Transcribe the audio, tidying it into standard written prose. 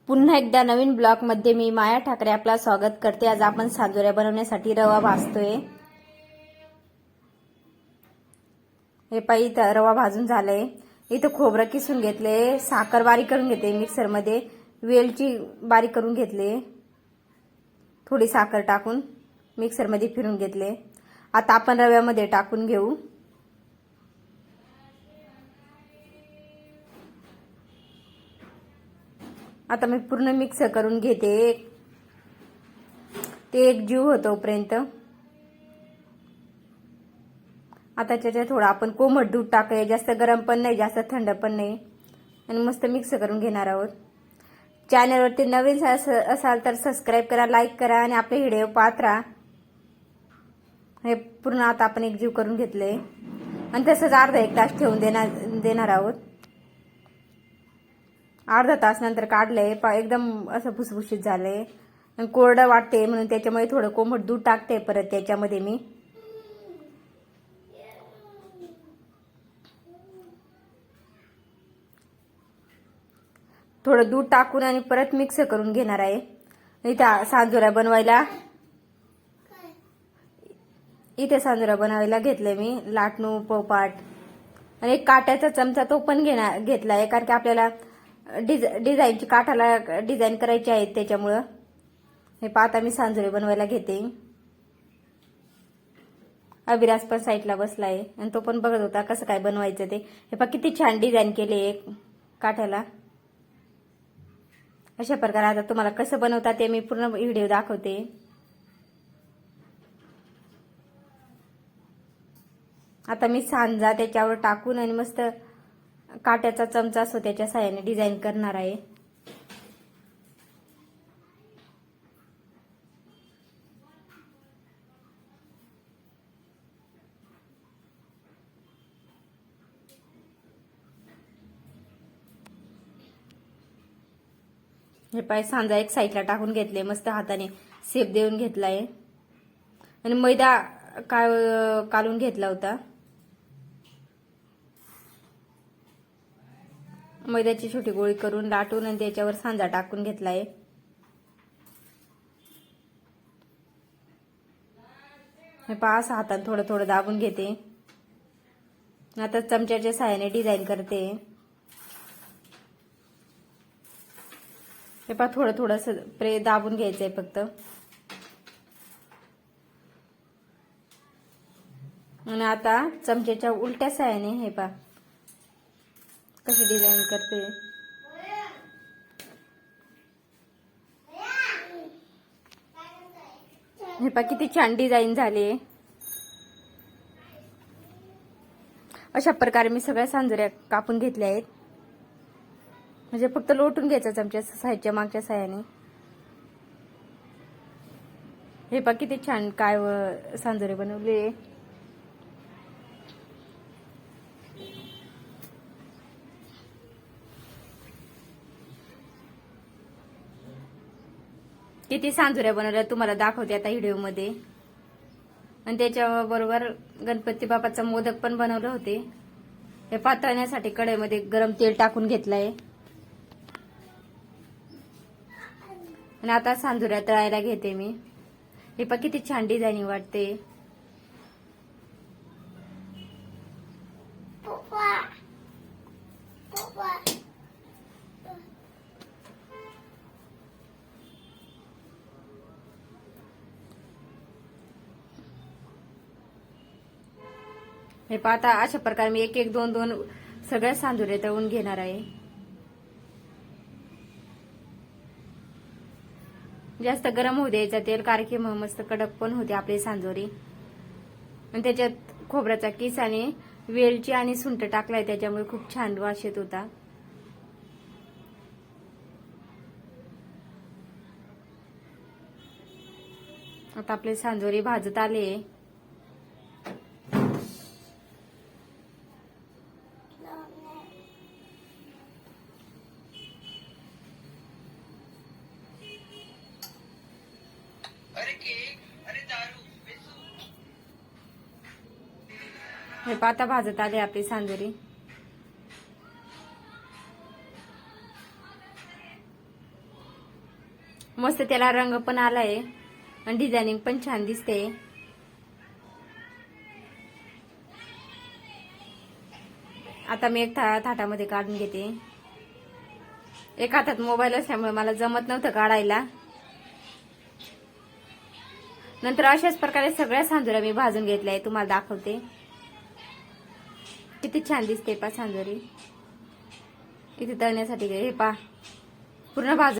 पुन्हा एकदा नवीन ब्लॉगमध्ये मी माया ठाकरे आपला स्वागत करते। आज आपण सांजोऱ्या बनवण्यासाठी रवा भाजतोय। हे पाई रवा भाजून झालाय। इथं खोबरं किसून घेतले, साखर बारीक करून घेते मिक्सर मध्ये, वेलची बारीक करून घेतले, थोडी साखर टाकून मिक्सर मध्ये फिरून घेतले। आता आपण रव्यामध्ये टाकून घेऊ। आता मी पूर्ण मिक्स करून घेते, ते एक जीव होतोपर्यंत। आता त्याच्यात थोडं आपण कोमट दूध टाकूया, जास्त गरम पण नाही जास्त थंड पण नाही, आणि मस्त मिक्स करून घेणार आहोत। चॅनलवरती नवीन असाल तर सबस्क्राइब करा, लाईक करा आणि आपले व्हिडिओ पाहत राहा। हे पूर्ण आता आपण एक जीव करून घेतले आणि तसंच अर्धा एक तास ठेवून देणार आहोत। अर्धा तास नंतर काढलंय, एकदम असं भुसभुशीत झालंय आणि कोरडं वाटते, म्हणून त्याच्यामुळे थोडं कोमट दूध टाकते परत त्याच्यामध्ये मी। थोडं दूध टाकून आणि परत मिक्स करून घेणार आहे। इथे सांजोऱ्या बनवायला घेतले मी लाटणू, पोपाट आणि एक काट्याचा चमचा तो पण घेतलाय, कारण की आपल्याला डिझाईनची काठाला डिझाईन करायची आहे त्याच्यामुळं। हे पाहता मी सांजोरे बनवायला घेते। अभिराज पण साईडला बसलाय आणि तो पण बघत होता कसं काय बनवायचं ते। हे पहा किती छान डिझाईन केले एक काठ्याला। अशा प्रकारे आता तुम्हाला कसं बनवतात ते मी पूर्ण व्हिडिओ दाखवते। आता मी सांजा त्याच्यावर टाकून आणि मस्त काट्याचा चमचा असतो त्याच्या साहाय्याने डिझाईन करणार आहे। हे पाय सांजा एक साईडला टाकून घेतले, मस्त हाताने शेप देऊन घेतलाय आणि मैदा काढून घेतला होता। मैद्याची छोटी गोळी करून लाटून आणि त्याच्यावर सांजा टाकून घेतलाय। हे पहा असं हाताने थोडं थोडं दाबून घेते, आता चमच्याच्या साहाय्याने डिझाईन करते। हे पहा थोडं थोडं दाबून घ्यायचंय फक्त, आणि आता चमच्याच्या उलट्या साहाय्याने हे पहा कशी डिझाईन करते। हे पहा किती छान डिझाईन झाली। अशा प्रकारे मी सगळ्या सांजोऱ्या कापून घेतल्या आहेत, म्हणजे फक्त लोटून घ्यायचं चमच्या साईडच्या मागच्या साह्याने। हे पहा किती छान सांजोरे बनवले। किती सांजोऱ्या बनवल्या तुम्हाला दाखवते आता व्हिडिओ मध्ये। आणि त्याच्याबरोबर गणपती बाप्पाचा मोदक पण बनवले होते। हे पातळण्यासाठी कढईमध्ये गरम तेल टाकून घेतलंय आणि आता सांजोऱ्या तळायला घेते मी। हे पहा किती छान डिझाईनिंग वाटते। हे पाहता अशा प्रकारे मी एक एक दोन दोन सगळ्या सांजोऱ्या तळून घेणार आहे। जास्त गरम होऊ द्यायचं तेल, कारण की मग मस्त कडक पण होते आपले सांजोरी। आणि त्याच्यात खोबऱ्याचा किस आणि वेलची आणि सुंठ टाकलाय, त्याच्यामुळे खूप छान वास येत होता। आता आपले सांजोरी भाजत आले। हे पाता भाजत आले आपली सांजोरी। मस्त त्याला रंग पण आलाय आणि डिझायनिंग पण छान दिसते. आता मी एक थाटामध्ये काढून घेते. एका हातात मोबाईल असल्यामुळे मला जमत नव्हतं काढायला. नंतर अशाच प्रकारे सगळ्या सांजुऱ्या मी भाजून घेतल्या. तुम्हाला दाखवते किती छान दिसते पा सांजुरी. इथे तळण्यासाठी हे पा पूर्ण भाजून